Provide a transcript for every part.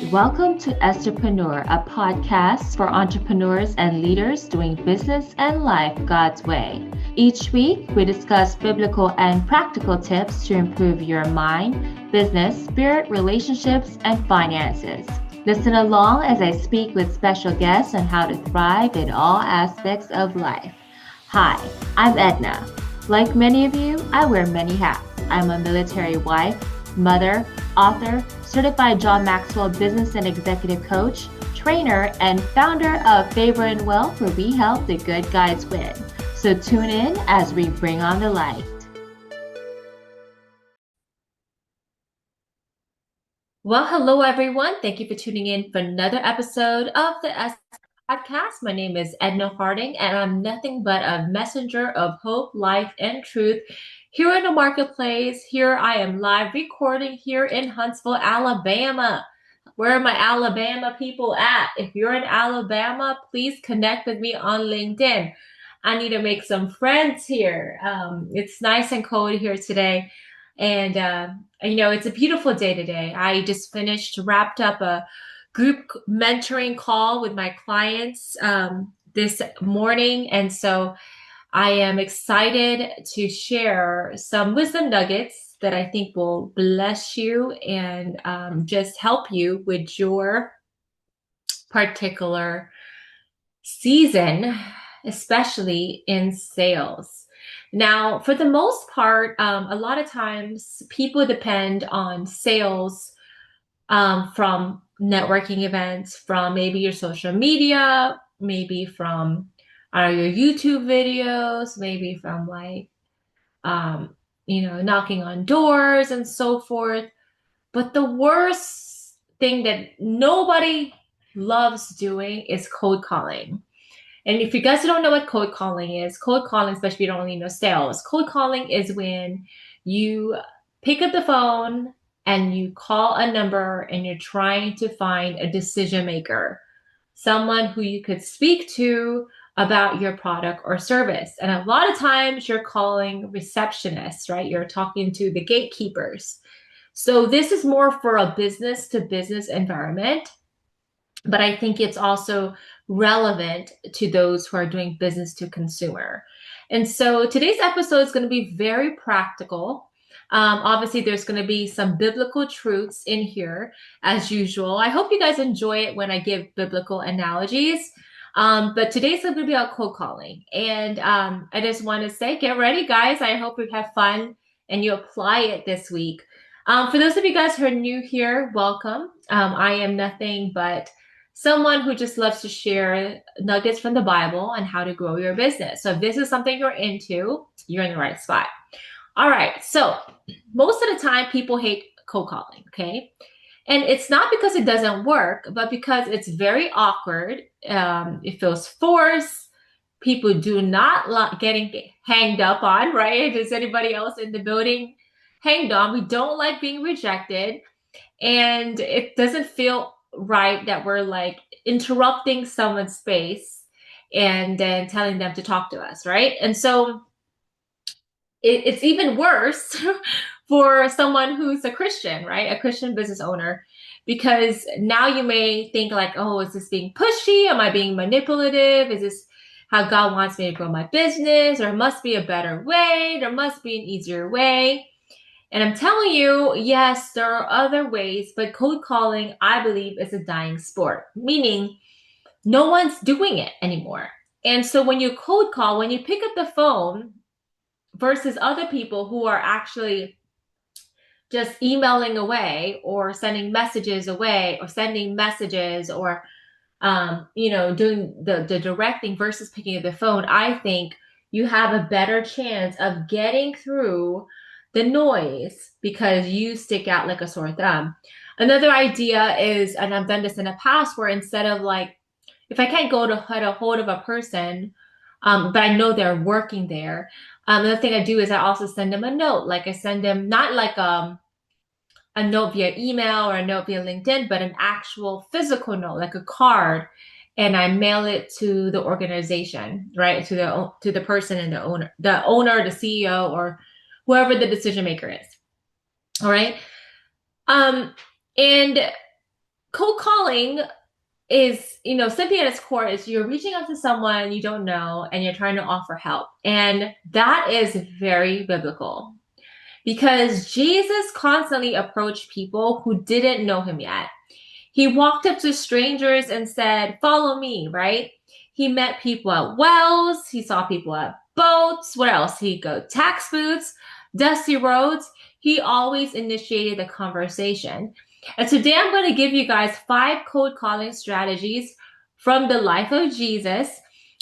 Welcome to Estherpreneur, a podcast for entrepreneurs and leaders doing business and life God's way. Each week, we discuss biblical and practical tips to improve your mind, business, spirit, relationships, and finances. Listen along as I speak with special guests on how to thrive in all aspects of life. Hi, I'm Edna. Like many of you, I wear many hats. I'm a military wife, mother, author, certified John Maxwell business and executive coach, trainer, and founder of Favor and Wealth, where we help the good guys win. So tune in as we bring on the light. Well, hello everyone. Thank you for tuning in for another episode of the Podcast. My name is Edna Harding, and I'm nothing but a messenger of hope, life, and truth here in the marketplace. Here I am live recording here in Huntsville, Alabama. Where are my Alabama people at? If you're in Alabama, please connect with me on LinkedIn. I need to make some friends here. It's nice and cold here today. And, it's a beautiful day today. I just wrapped up a group mentoring call with my clients this morning. And so I am excited to share some wisdom nuggets that I think will bless you and just help you with your particular season, especially in sales. Now, for the most part, a lot of times people depend on sales from networking events, from maybe your social media, maybe from your YouTube videos, maybe from knocking on doors and so forth. But the worst thing that nobody loves doing is cold calling. And if you guys don't know what cold calling is, especially if you don't only know sales, cold calling is when you pick up the phone and you call a number and you're trying to find a decision maker, someone who you could speak to about your product or service. And a lot of times you're calling receptionists, right? You're talking to the gatekeepers. So this is more for a business to business environment, but I think it's also relevant to those who are doing business to consumer. And so today's episode is going to be very practical. Obviously, there's going to be some biblical truths in here, as usual. I hope you guys enjoy it when I give biblical analogies. But today's going to be about cold calling. And I just want to say, get ready, guys. I hope you have fun and you apply it this week. For those of you guys who are new here, welcome. I am nothing but someone who just loves to share nuggets from the Bible on how to grow your business. So if this is something you're into, you're in the right spot. All right. So most of the time people hate cold calling. Okay. And it's not because it doesn't work, but because it's very awkward. It feels forced. People do not like getting hanged up on, right? Is anybody else in the building hanged on? We don't like being rejected. And it doesn't feel right that we're like interrupting someone's space and then telling them to talk to us, right? And so it's even worse for someone who's a Christian, right? A Christian business owner, because now you may think like, oh, is this being pushy? Am I being manipulative? Is this how God wants me to grow my business? There must be a better way. There must be an easier way. And I'm telling you, yes, there are other ways, but cold calling, I believe, is a dying sport, meaning no one's doing it anymore. And so when you cold call, when you pick up the phone versus other people who are actually just emailing away or sending messages away or sending messages or, doing the directing versus picking up the phone, I think you have a better chance of getting through the noise because you stick out like a sore thumb. Another idea is, and I've done this in the past, where instead of like, if I can't get a hold of a person, but I know they're working there, another thing I do is I also send them a note. Like I send them not like a note via email or a note via LinkedIn, but an actual physical note, like a card, and I mail it to the organization, right? To the person and the owner, the CEO, or whoever the decision maker is. All right. And cold calling is, simply at its core is you're reaching out to someone you don't know and you're trying to offer help. And that is very biblical because Jesus constantly approached people who didn't know him yet. He walked up to strangers and said, "Follow me," right? He met people at wells. He saw people at boats. What else? He'd go tax booths, dusty roads. He always initiated the conversation. And today I'm going to give you guys 5 cold calling strategies from the life of Jesus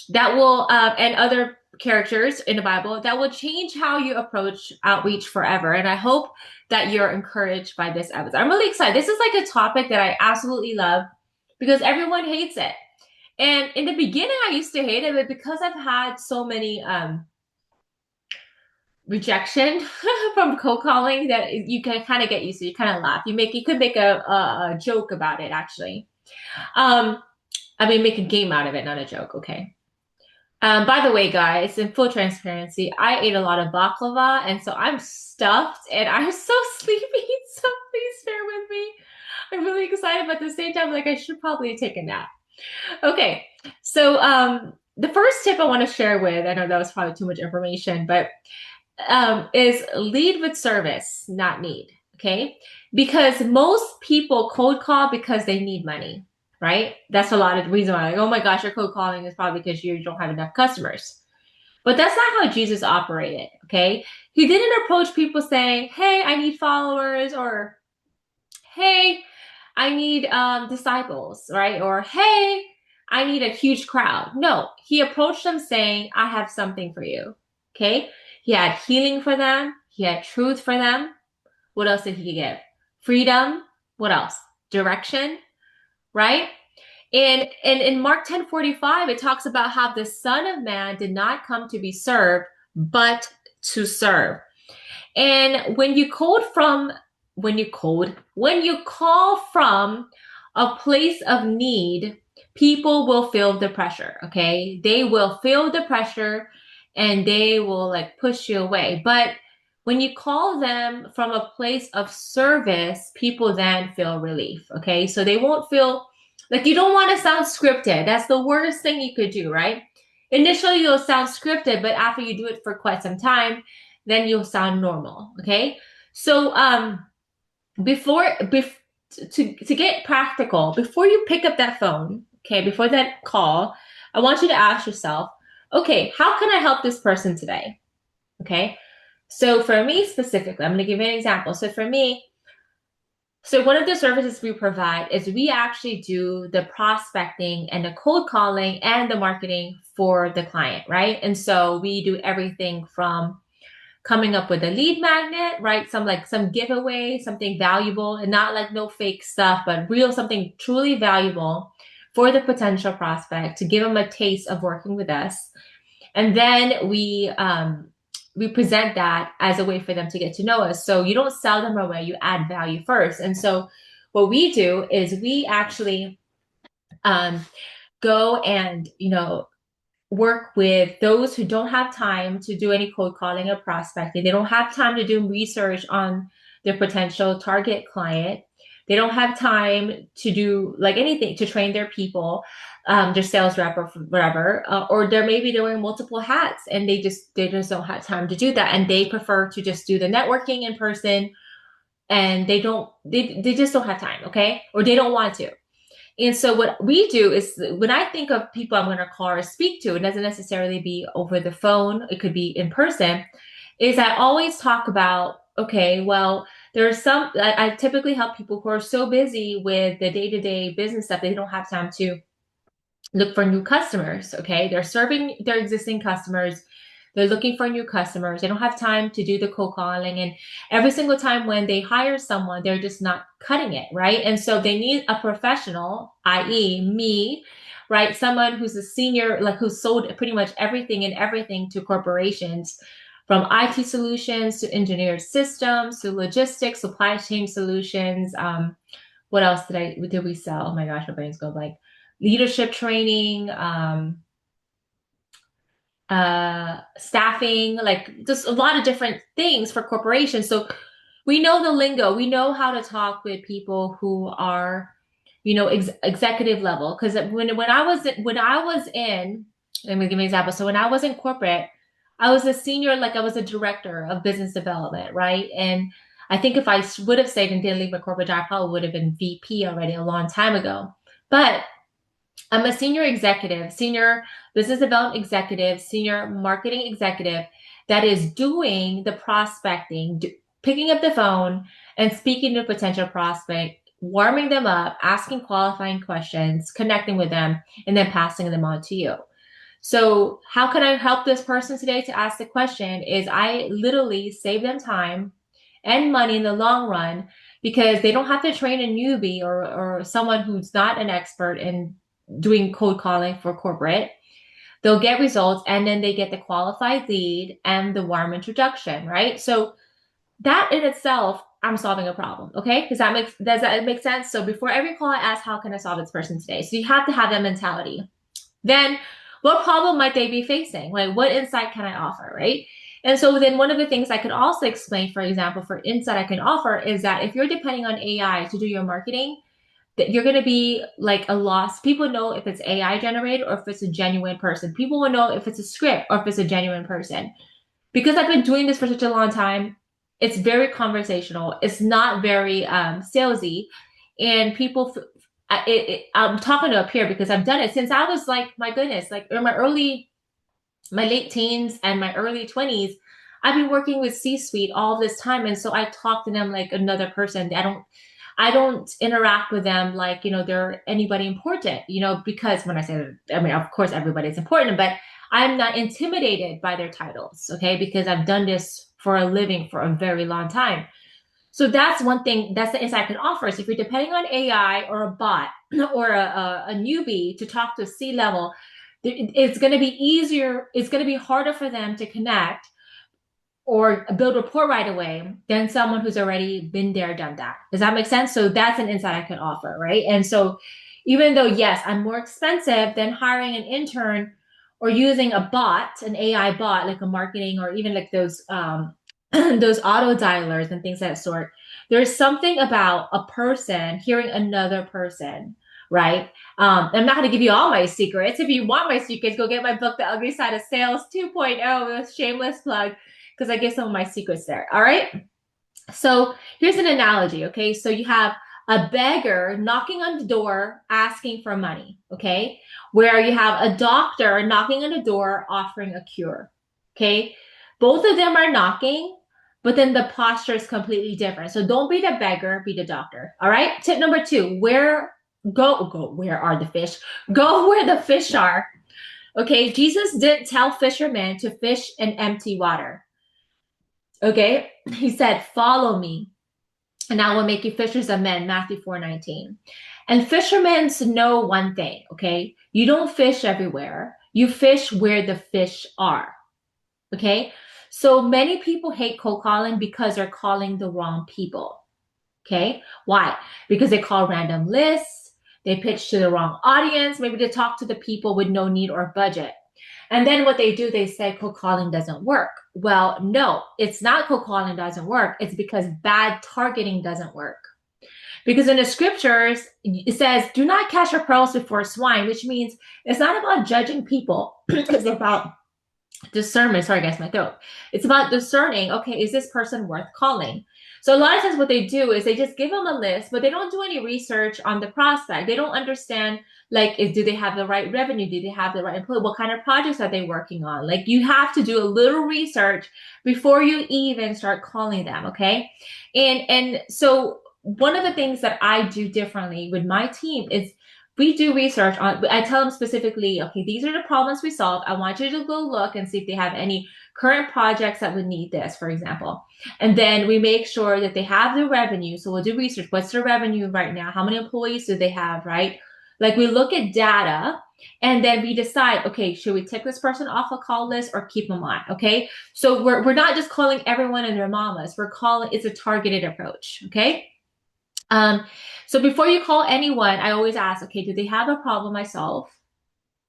that will, and other characters in the Bible that will change how you approach outreach forever. And I hope that you're encouraged by this episode. I'm really excited. This is like a topic that I absolutely love because everyone hates it. And in the beginning, I used to hate it, but because I've had so many rejection from cold calling that you can kind of get used to. You kind of laugh. You could make a joke about it, actually. Make a game out of it, not a joke. Okay. By the way, guys, in full transparency, I ate a lot of baklava, and so I'm stuffed and I'm so sleepy. So please bear with me. I'm really excited, but at the same time, like I should probably take a nap. Okay, so the first tip I want to share with, I know that was probably too much information, but is lead with service, not need. Okay, because most people cold call because they need money. Right? That's a lot of the reason why, like, oh my gosh, you're cold calling is probably because you don't have enough customers. But that's not how Jesus operated, okay? He didn't approach people saying, hey, I need followers, or hey, I need disciples, right? Or hey, I need a huge crowd. No, he approached them saying, I have something for you, okay? He had healing for them. He had truth for them. What else did he give? Freedom. What else? Direction, right? And in Mark 10:45, it talks about how the Son of Man did not come to be served, but to serve. And when you call from a place of need, people will feel the pressure. Okay. They will feel the pressure and they will like push you away. But when you call them from a place of service, people then feel relief. Okay. So they won't feel like, you don't want to sound scripted. That's the worst thing you could do, right? Initially, you'll sound scripted, but after you do it for quite some time, then you'll sound normal. Okay. So to get practical, before you pick up that phone, okay, before that call, I want you to ask yourself, okay, how can I help this person today? Okay. So for me specifically, I'm going to give you an example. So for me, one of the services we provide is we actually do the prospecting and the cold calling and the marketing for the client, right? And so we do everything from coming up with a lead magnet, right? Some giveaway, something valuable, and not like no fake stuff, but real something truly valuable for the potential prospect to give them a taste of working with us. And then we present that as a way for them to get to know us. So you don't sell them away, you add value first. And so what we do is we actually go and, work with those who don't have time to do any cold calling or prospecting. They don't have time to do research on their potential target client. They don't have time to do like anything to train their people, their sales rep or whatever, or they're wearing multiple hats and they just don't have time to do that, and they prefer to just do the networking in person, and they just don't have time, okay, or they don't want to. And so what we do is when I think of people I'm going to call or speak to, it doesn't necessarily be over the phone. It could be in person. Is I always talk about, okay, well, I typically help people who are so busy with the day-to-day business stuff, they don't have time to look for new customers. Okay. They're serving their existing customers. They're looking for new customers. They don't have time to do the cold calling. And every single time when they hire someone, they're just not cutting it, right? And so they need a professional, i.e. me, right? Someone who's a senior, like who's sold pretty much everything and everything to corporations, from IT solutions to engineered systems to logistics, supply chain solutions. What else did we sell? Oh my gosh, my brain's going blank. Leadership training, staffing, like just a lot of different things for corporations. So we know the lingo. We know how to talk with people who are executive level. Because when I was in, let me give you an example. So when I was in corporate, I was a senior, like I was a director of business development, right? And I think if I would have stayed and didn't leave my corporate job, I probably would have been VP already a long time ago. But I'm a senior executive, senior business development executive, senior marketing executive that is doing the prospecting, picking up the phone and speaking to a potential prospect, warming them up, asking qualifying questions, connecting with them, and then passing them on to you. So how can I help this person today to ask the question is I literally save them time and money in the long run because they don't have to train a newbie or someone who's not an expert in doing cold calling for corporate. They'll get results and then they get the qualified lead and the warm introduction, right? So that in itself, I'm solving a problem. Okay. Does that make sense? So before every call, I ask, how can I solve this person today? So you have to have that mentality. Then what problem might they be facing? Like what insight can I offer, right? And so then one of the things I could also explain, for example, for insight I can offer is that if you're depending on AI to do your marketing, that you're going to be like a loss. People know if it's AI generated or if it's a genuine person. People will know if it's a script or if it's a genuine person. Because I've been doing this for such a long time, it's very conversational. It's not very salesy. And people, I'm talking to a peer because I've done it since I was like, my goodness, like in my late teens and my early 20s, I've been working with C-suite all this time. And so I talk to them like another person. I don't interact with them like, they're anybody important, because when I say, I mean, of course, everybody's important, but I'm not intimidated by their titles, okay? Because I've done this for a living for a very long time. So that's one thing, that's the insight I can offer. So if you're depending on AI or a bot or a newbie to talk to C-level, it's going to be easier, it's going to be harder for them to connect or build rapport right away than someone who's already been there, done that. Does that make sense? So that's an insight I can offer, right? And so even though, yes, I'm more expensive than hiring an intern or using a bot, an AI bot, like a marketing or even like those those auto dialers and things of that sort, there's something about a person hearing another person, right? I'm not going to give you all my secrets. If you want my secrets, go get my book, The Ugly Side of Sales 2.0, with shameless plug, because I give some of my secrets there. All right. So here's an analogy. Okay. So you have a beggar knocking on the door asking for money. Okay. Where you have a doctor knocking on the door offering a cure. Okay. Both of them are knocking, but then the posture is completely different. So don't be the beggar, be the doctor. All right. Tip number 2, where are the fish? Go where the fish are. Okay. Jesus didn't tell fishermen to fish in empty water. Okay. He said, follow me and I will make you fishers of men, Matthew 4:19. And fishermen know one thing. Okay. You don't fish everywhere. You fish where the fish are. Okay. So many people hate cold calling because they're calling the wrong people. Okay. Why? Because they call random lists. They pitch to the wrong audience. Maybe they talk to the people with no need or budget. And then what they do, they say cold calling doesn't work. Well, no, it's not cold calling doesn't work. It's because bad targeting doesn't work. Because in the scriptures, it says, do not cast your pearls before swine, which means it's not about judging people. It's about discernment. Sorry, guys, my throat. It's about discerning, okay, is this person worth calling? So a lot of times what they do is they just give them a list, but they don't do any research on the prospect. They don't understand, like, do they have the right revenue? Do they have the right employee? What kind of projects are they working on? Like, you have to do a little research before you even start calling them, okay? And so one of the things that I do differently with my team is we do research on, I tell them specifically, okay, these are the problems we solve. I want you to go look and see if they have any current projects that would need this, for example. And then we make sure that they have the revenue. So we'll do research. What's their revenue right now? How many employees do they have, right? Like we look at data and then we decide, okay, should we take this person off a call list or keep them on? Okay. So we're not just calling everyone and their mamas. It's a targeted approach. Okay. So before you call anyone, I always ask, okay, do they have a problem I solve?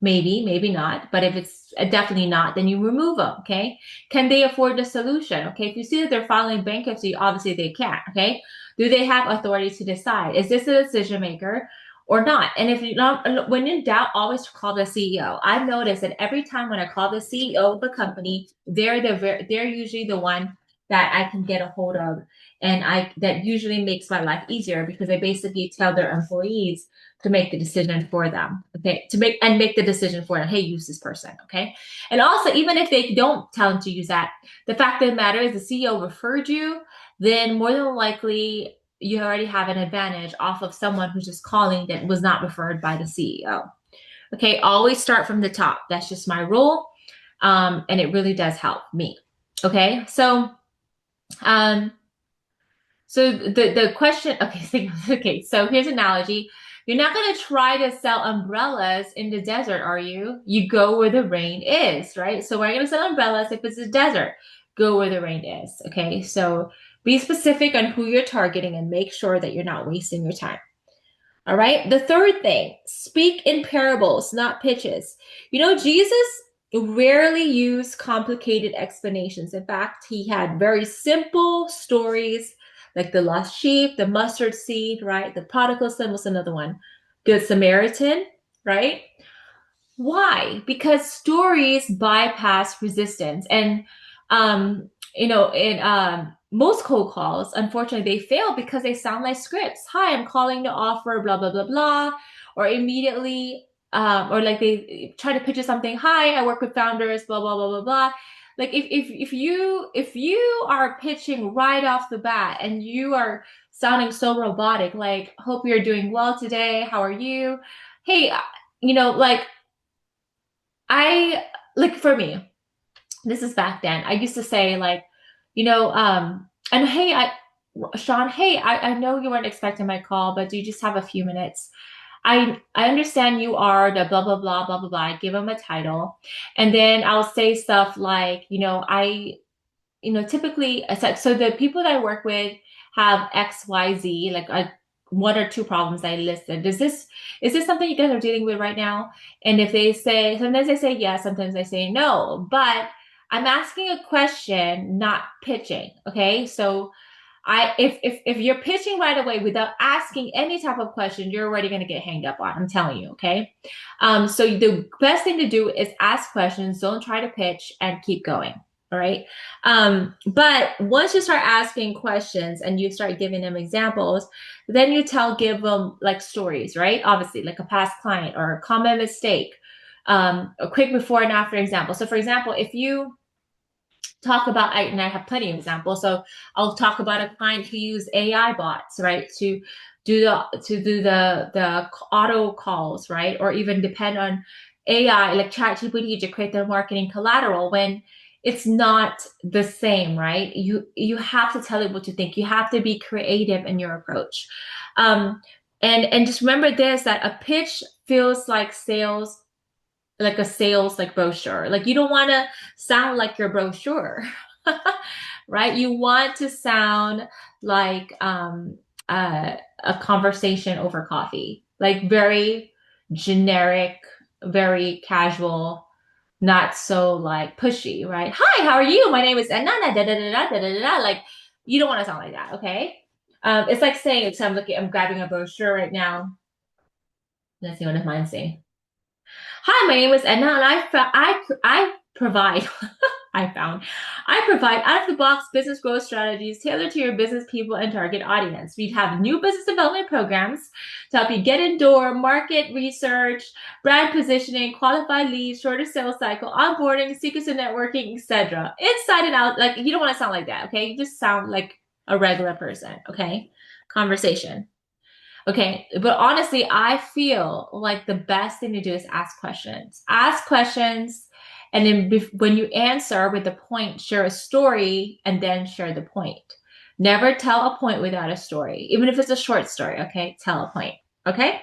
Maybe, maybe not. But if it's definitely not, then you remove them, okay? Can they afford the solution? Okay, if you see that they're filing bankruptcy, obviously they can't, okay? Do they have authority to decide? Is this a decision maker? or not. And if you not, when in doubt, always call the CEO. I've noticed that every time when I call the CEO of the company, they're usually the one that I can get a hold of, and that usually makes my life easier because they basically tell their employees to make the decision for them. Okay, make the decision for them. Hey, use this person. Okay, and also even if they don't tell them to use that, the fact of the matter is the CEO referred you, then more than likely you already have an advantage off of someone who's just calling that was not referred by the CEO. Okay, always start from the top. That's just my rule. And it really does help me. Okay, um, so the question, okay, so here's an analogy. You're not going to try to sell umbrellas in the desert, are you? You go where the rain is, right? So we're going to sell umbrellas if it's a desert. Go where the rain is, okay? So be specific on who you're targeting and make sure that you're not wasting your time. All right. The third thing, speak in parables, not pitches. Jesus rarely used complicated explanations. In fact, he had very simple stories like the lost sheep, the mustard seed, right? The prodigal son was another one. Good Samaritan, right? Why? Because stories bypass resistance. And, in most cold calls, unfortunately, they fail because they sound like scripts. Hi, I'm calling to offer blah, blah, blah, blah. Or immediately, or like they try to pitch you something. Hi, I work with founders, blah, blah, blah, blah, blah. Like if you are pitching right off the bat and you are sounding so robotic, like, hope you're doing well today. How are you? Hey, like I like for me, this is back then. I used to say like, and hey, Sean, hey, I know you weren't expecting my call, but do you just have a few minutes? I understand you are the blah blah blah blah blah blah. I give them a title, and then I'll say stuff like, typically, so the people that I work with have X, Y, Z, like one or two problems I listed. Is this something you guys are dealing with right now? And if they say, sometimes they say yes, sometimes they say no, but I'm asking a question, not pitching. Okay. So if you're pitching right away without asking any type of question, you're already going to get hanged up on. I'm telling you. Okay. So the best thing to do is ask questions. Don't try to pitch and keep going. All right. But once you start asking questions and you start giving them examples, then give them like stories, right? Obviously, like a past client or a common mistake, a quick before and after example. So, for example, if you talk about, and I have plenty of examples. So I'll talk about a client who used AI bots, right, to do the auto calls, right, or even depend on AI like ChatGPT to create their marketing collateral when it's not the same, right? You have to tell it what to think. You have to be creative in your approach, and just remember this: that a pitch feels like sales, like a sales like brochure. Like you don't want to sound like your brochure, right? You want to sound like a conversation over coffee, like very generic, very casual, not so like pushy, right? Hi, how are you? My name is Edna. Like you don't want to sound like that, okay? It's like saying, so I'm grabbing a brochure right now. Let's see what if mine's saying. Hi, my name is Edna, and I provide I provide out of the box business growth strategies tailored to your business people and target audience. We have new business development programs to help you get indoor, market research, brand positioning, qualified leads, shorter sales cycle, onboarding, secrets of networking, etc. Inside and out. Like you don't want to sound like that, okay? You just sound like a regular person, okay? Conversation. Okay, but honestly, I feel like the best thing to do is ask questions. Ask questions, and then when you answer with the point, share a story, and then share the point. Never tell a point without a story, even if it's a short story. Okay, tell a point. Okay,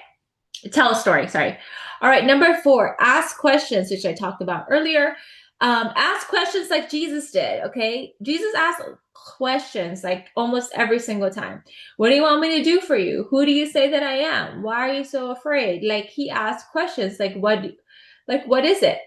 tell a story. Sorry. All right, number 4, ask questions, which I talked about earlier. Ask questions like Jesus did. Okay, Jesus asked questions like almost every single time. What do you want me to do for you? Who do you say that I am? Why are you so afraid? Like he asked questions like what is it?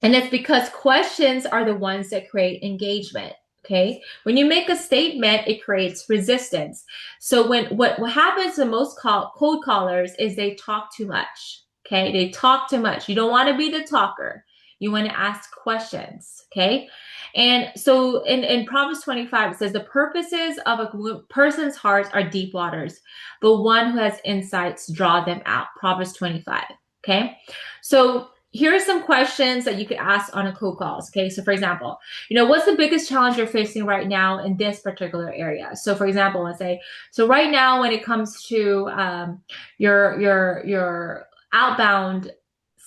And it's because questions are the ones that create engagement. Okay. When you make a statement, it creates resistance. So what happens to most cold callers is they talk too much. Okay. They talk too much. You don't want to be the talker. You want to ask questions. Okay. And so in Proverbs 25, it says the purposes of a person's heart are deep waters, but one who has insights draw them out. Proverbs 25. Okay. So here are some questions that you could ask on a cold calls. Okay. So for example, what's the biggest challenge you're facing right now in this particular area? So for example, let's say, so right now when it comes to your outbound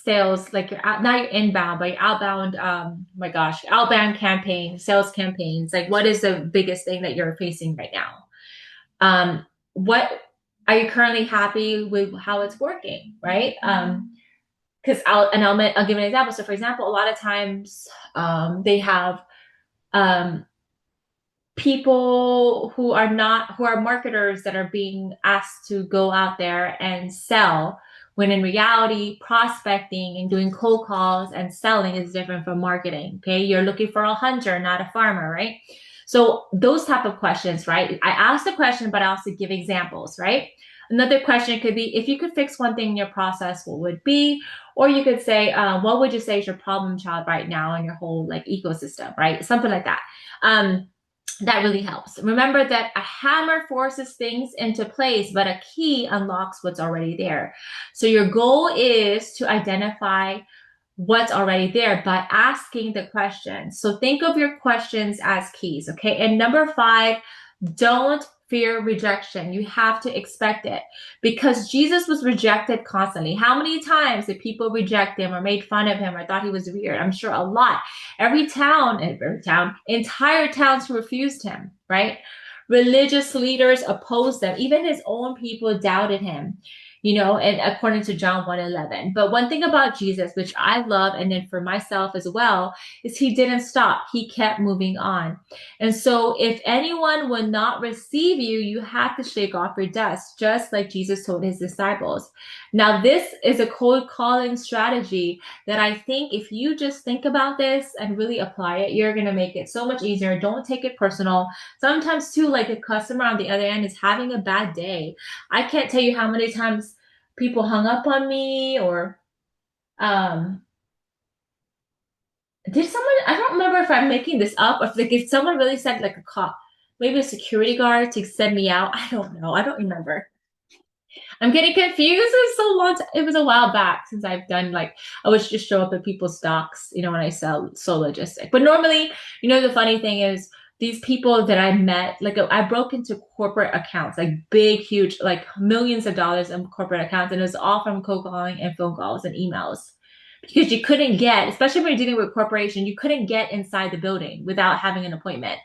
sales, like not your inbound, but your outbound, outbound campaign, sales campaigns, like what is the biggest thing that you're facing right now? What are you currently happy with how it's working, right? Because I'll give an example. So for example, a lot of times they have people who are marketers that are being asked to go out there and sell, when in reality prospecting and doing cold calls and selling is different from marketing. Okay, you're looking for a hunter, not a farmer, right? So those type of questions, right? I ask the question, but I also give examples, right? Another question could be, if you could fix one thing in your process, what would it be? Or you could say, what would you say is your problem child right now in your whole like ecosystem, right? Something like that. That really helps. Remember that a hammer forces things into place, but a key unlocks what's already there. So your goal is to identify what's already there by asking the questions. So think of your questions as keys, okay? And number 5, don't fear rejection. You have to expect it, because Jesus was rejected constantly. How many times did people reject him or made fun of him or thought he was weird? I'm sure a lot. Entire towns refused him, right? Religious leaders opposed them. Even his own people doubted him, and according to John 1:11. But one thing about Jesus, which I love, and then for myself as well, is he didn't stop. He kept moving on. And so if anyone will not receive you, you have to shake off your dust, just like Jesus told his disciples. Now, this is a cold calling strategy that I think if you just think about this and really apply it, you're going to make it so much easier. Don't take it personal. Sometimes too, like the customer on the other end is having a bad day. I can't tell you how many times people hung up on me, or did someone, I don't remember if I'm making this up, or if someone really sent like a cop, maybe a security guard to send me out. I don't know. I don't remember. I'm getting confused. It was a while back since I've done, like, I would just show up at people's stocks, when I sell logistic. But normally, the funny thing is these people that I met, like I broke into corporate accounts, like big, huge, like millions of dollars in corporate accounts. And it was all from cold calling and phone calls and emails, because you couldn't get, especially when you're dealing with corporation, you couldn't get inside the building without having an appointment.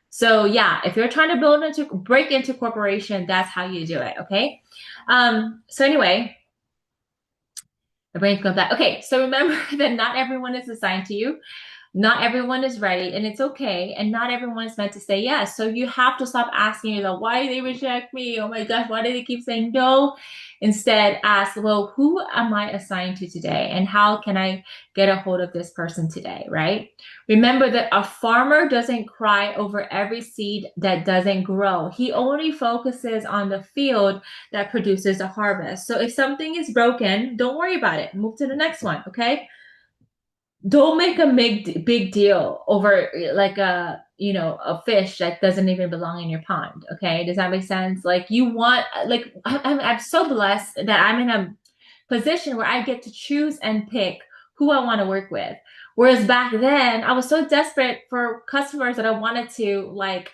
So yeah, if you're trying to break into corporation, that's how you do it. Okay. So anyway, the brain's going back. Okay. So remember that not everyone is assigned to you. Not everyone is ready, and it's okay. And not everyone is meant to say yes. So you have to stop asking yourself, why do they reject me? Oh my gosh, why do they keep saying no? Instead, ask, well, who am I assigned to today? And how can I get a hold of this person today, right? Remember that a farmer doesn't cry over every seed that doesn't grow. He only focuses on the field that produces a harvest. So if something is broken, don't worry about it. Move to the next one, okay? Don't make a big deal over like a fish that doesn't even belong in your pond. Okay, does that make sense? Like you want, like I'm so blessed that I'm in a position where I get to choose and pick who I want to work with. Whereas back then I was so desperate for customers that I wanted to like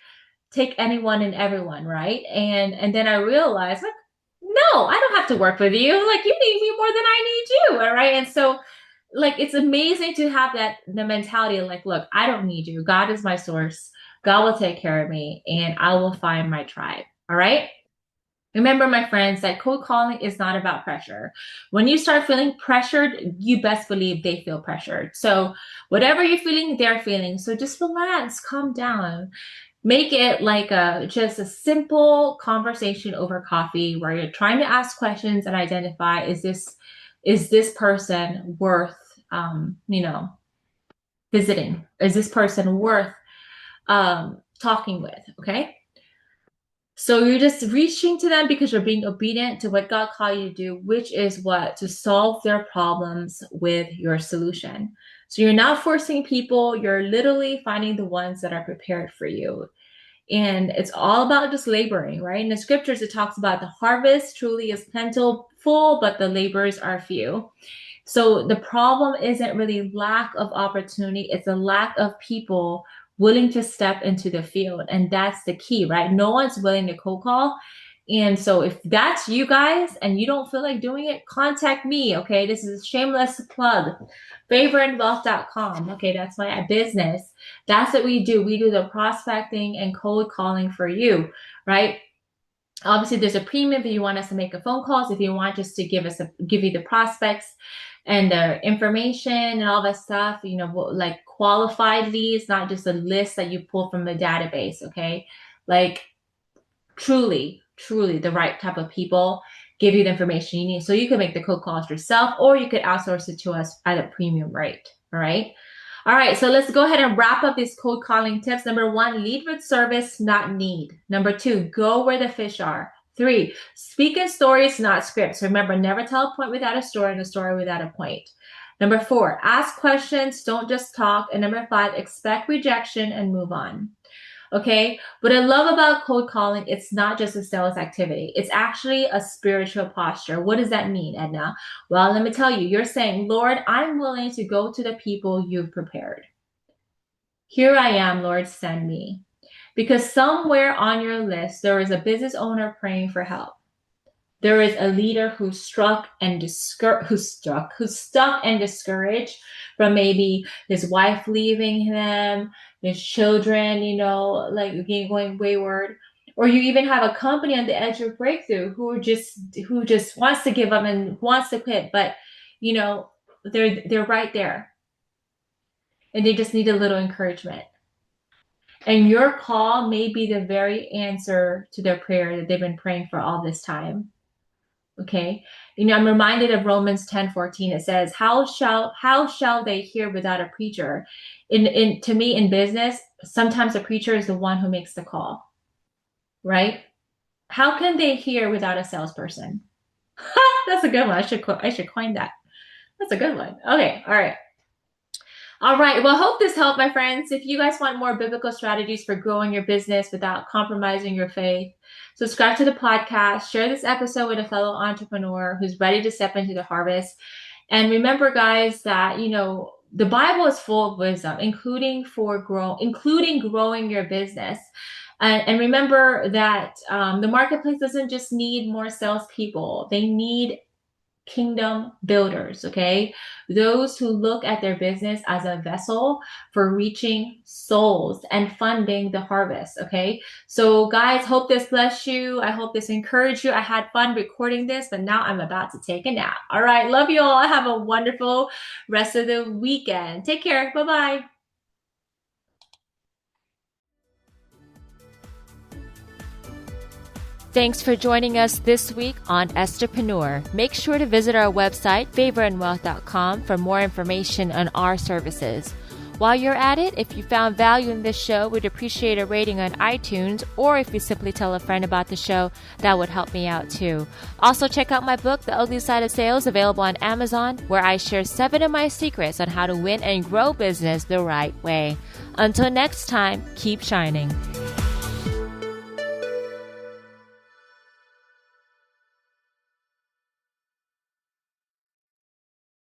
take anyone and everyone, right? And then I realized, like, no, I don't have to work with you. Like you need me more than I need you, all right? And so, like, it's amazing to have the mentality of like, look, I don't need you. God is my source. God will take care of me, and I will find my tribe. All right. Remember, my friends, that cold calling is not about pressure. When you start feeling pressured, you best believe they feel pressured. So whatever you're feeling, they're feeling. So just relax, calm down. Make it like just a simple conversation over coffee where you're trying to ask questions and identify, is this person worth visiting? Is this person worth talking with, okay? So you're just reaching to them because you're being obedient to what God called you to do, which is what? To solve their problems with your solution. So you're not forcing people, you're literally finding the ones that are prepared for you. And it's all about just laboring, right? In the scriptures, it talks about the harvest truly is plentiful, but the laborers are few. So the problem isn't really lack of opportunity, it's a lack of people willing to step into the field. And that's the key, right? No one's willing to cold call. And so if that's you guys and you don't feel like doing it, contact me. Okay. This is a shameless plug. Favourandwealth.com. Okay, that's my business. That's what we do. We do the prospecting and cold calling for you, right? Obviously, there's a premium if you want us to make a phone calls, if you want just to give you the prospects and the information and all that stuff, like qualified leads, not just a list that you pull from the database, okay? Like truly the right type of people give you the information you need. So you can make the cold calls yourself, or you could outsource it to us at a premium rate, all right? All right, so let's go ahead and wrap up these cold calling tips. Number 1, lead with service, not need. Number 2, go where the fish are. 3, speak in stories, not scripts. Remember, never tell a point without a story and a story without a point. Number 4, ask questions, don't just talk. And number 5, expect rejection and move on. Okay, what I love about cold calling, it's not just a sales activity. It's actually a spiritual posture. What does that mean, Edna? Well, let me tell you, you're saying, Lord, I'm willing to go to the people you've prepared. Here I am, Lord, send me. Because somewhere on your list, there is a business owner praying for help. There is a leader who's stuck and discouraged from maybe his wife leaving him, his children, like going wayward. Or you even have a company on the edge of breakthrough who just wants to give up and wants to quit, but they're right there. And they just need a little encouragement. And your call may be the very answer to their prayer that they've been praying for all this time. Okay. I'm reminded of Romans 10:14. It says, how shall they hear without a preacher? To me, in business, sometimes a preacher is the one who makes the call, right? How can they hear without a salesperson? That's a good one. I should coin that. That's a good one. Okay. All right. All right. Well, I hope this helped, my friends. If you guys want more biblical strategies for growing your business without compromising your faith, subscribe to the podcast, share this episode with a fellow entrepreneur who's ready to step into the harvest. And remember, guys, that, the Bible is full of wisdom, including growing your business. And remember that the marketplace doesn't just need more salespeople. They need kingdom builders, okay? Those who look at their business as a vessel for reaching souls and funding the harvest, okay? So guys, hope this blessed you. I hope this encouraged you. I had fun recording this, but now I'm about to take a nap. All right, love you all. Have a wonderful rest of the weekend. Take care. Bye-bye. Thanks for joining us this week on Estherpreneur. Make sure to visit our website, favourandwealth.com, for more information on our services. While you're at it, if you found value in this show, we'd appreciate a rating on iTunes, or if you simply tell a friend about the show, that would help me out too. Also, check out my book, The Ugly Side of Sales, available on Amazon, where I share 7 of my secrets on how to win and grow business the right way. Until next time, keep shining.